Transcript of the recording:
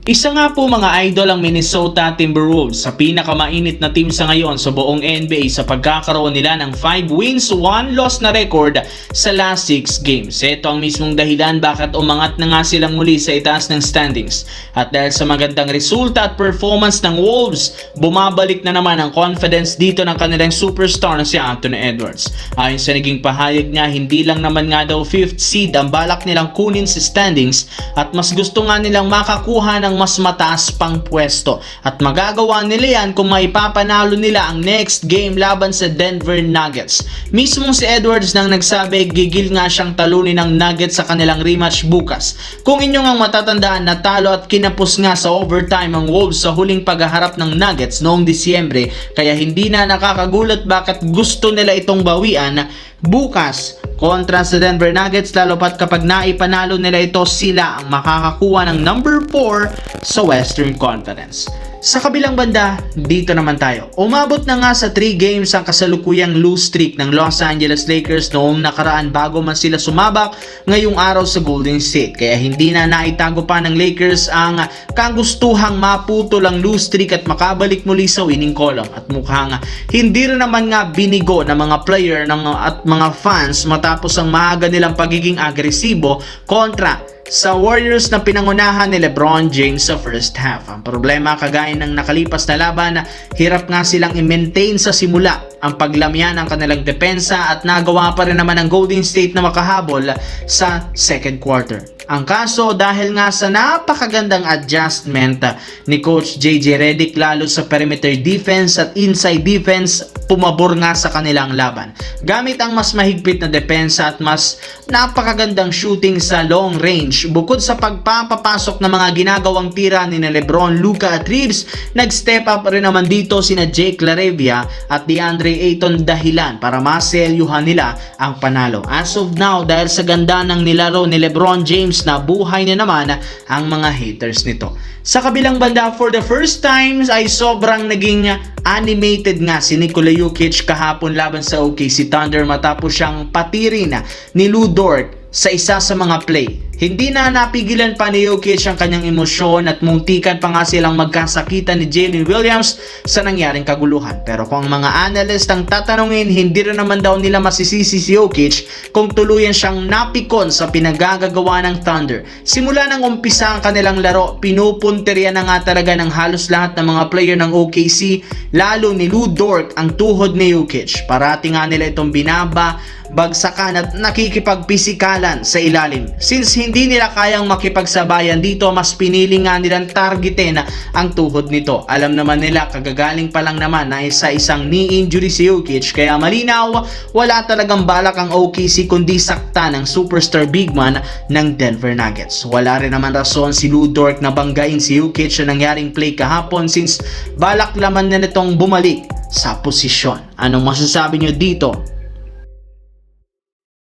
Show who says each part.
Speaker 1: Isa nga po mga idol ang Minnesota Timberwolves sa pinakamainit na team sa ngayon sa buong NBA sa pagkakaroon nila ng 5 wins, 1 loss na record sa last 6 games. Ito ang mismong dahilan bakit umangat na nga silang muli sa itaas ng standings. At dahil sa magandang resulta at performance ng Wolves, bumabalik na naman ang confidence dito ng kanilang superstar na si Anthony Edwards. Ayon sa naging pahayag niya, hindi lang naman nga daw 5th seed ang balak nilang kunin sa standings at mas gusto nga nilang makakuha ng mas mataas pang pwesto at magagawa nila yan kung maipapanalo nila ang next game laban sa Denver Nuggets. Mismong si Edwards nang nagsabi gigil nga siyang talunin ng Nuggets sa kanilang rematch bukas. Kung inyong ang matatandaan, natalo at kinapos nga sa overtime ang Wolves sa huling paghaharap ng Nuggets noong Disyembre, kaya hindi na nakakagulat bakit gusto nila itong bawian bukas kontra sa Denver Nuggets, lalo pat kapag naipanalo nila ito, sila ang makakakuha ng number 4 sa Western Conference. Sa kabilang banda, dito naman tayo. Umabot na nga sa 3 games ang kasalukuyang lose streak ng Los Angeles Lakers noong nakaraan bago man sila sumabak ngayong araw sa Golden State. Kaya hindi na naitago pa ng Lakers ang kagustuhang maputol ang lose streak at makabalik muli sa winning column. At mukhang hindi rin naman nga binigo ng mga player at mga fans matapos ang maaga nilang pagiging agresibo kontra sa Warriors na pinangunahan ni LeBron James sa first half. Ang problema, kagaya ng nakalipas na laban, hirap nga silang i-maintain sa simula ang paglamyan ng kanilang depensa at nagawa pa rin naman ng Golden State na makahabol sa second quarter. Ang kaso, dahil nga sa napakagandang adjustment ni Coach JJ Redick lalo sa perimeter defense at inside defense, pumabor nga sa kanilang laban. Gamit ang mas mahigpit na depensa at mas napakagandang shooting sa long range, bukod sa pagpapapasok ng mga ginagawang tira ni LeBron, Luka at Reeves, nag-step up rin naman dito sina Jake LaRavia at DeAndre Ayton dahilan para maselyuhan nila ang panalo. As of now, dahil sa ganda ng nilaro ni LeBron James, na buhay na naman ang mga haters nito. Sa kabilang banda, for the first time ay sobrang naging animated nga si Nikola Jokic kahapon laban sa OKC Thunder matapos siyang patirin ni Lu Dort sa isa sa mga play. Hindi na napigilan pa ni Jokic ang kanyang emosyon at muntikan pa nga silang magkasakitan ni Jalen Williams sa nangyaring kaguluhan. Pero kung ang mga analyst ang tatanungin, hindi rin naman daw nila masisisi si Jokic kung tuluyan siyang napikon sa pinagagagawa ng Thunder. Simula nang umpisa ang kanilang laro, pinupunteriya na nga talaga ng halos lahat ng mga player ng OKC, lalo ni Lu Dort ang tuhod ni Jokic. Parati nga nila itong bagsakan at nakikipagpisikalan sa ilalim. Since hindi nila kayang makipagsabayan dito, mas pinili nga nilang targetin ang tuhod nito. Alam naman nila kagagaling pa lang naman na isang knee injury si Jokic, kaya malinaw wala talagang balak ang OKC kundi sakta ng superstar big man ng Denver Nuggets. Wala rin naman rason si Lu Dort na banggain si Jokic sa nangyaring play kahapon since balak naman na nitong bumalik sa posisyon. Anong masasabi nyo dito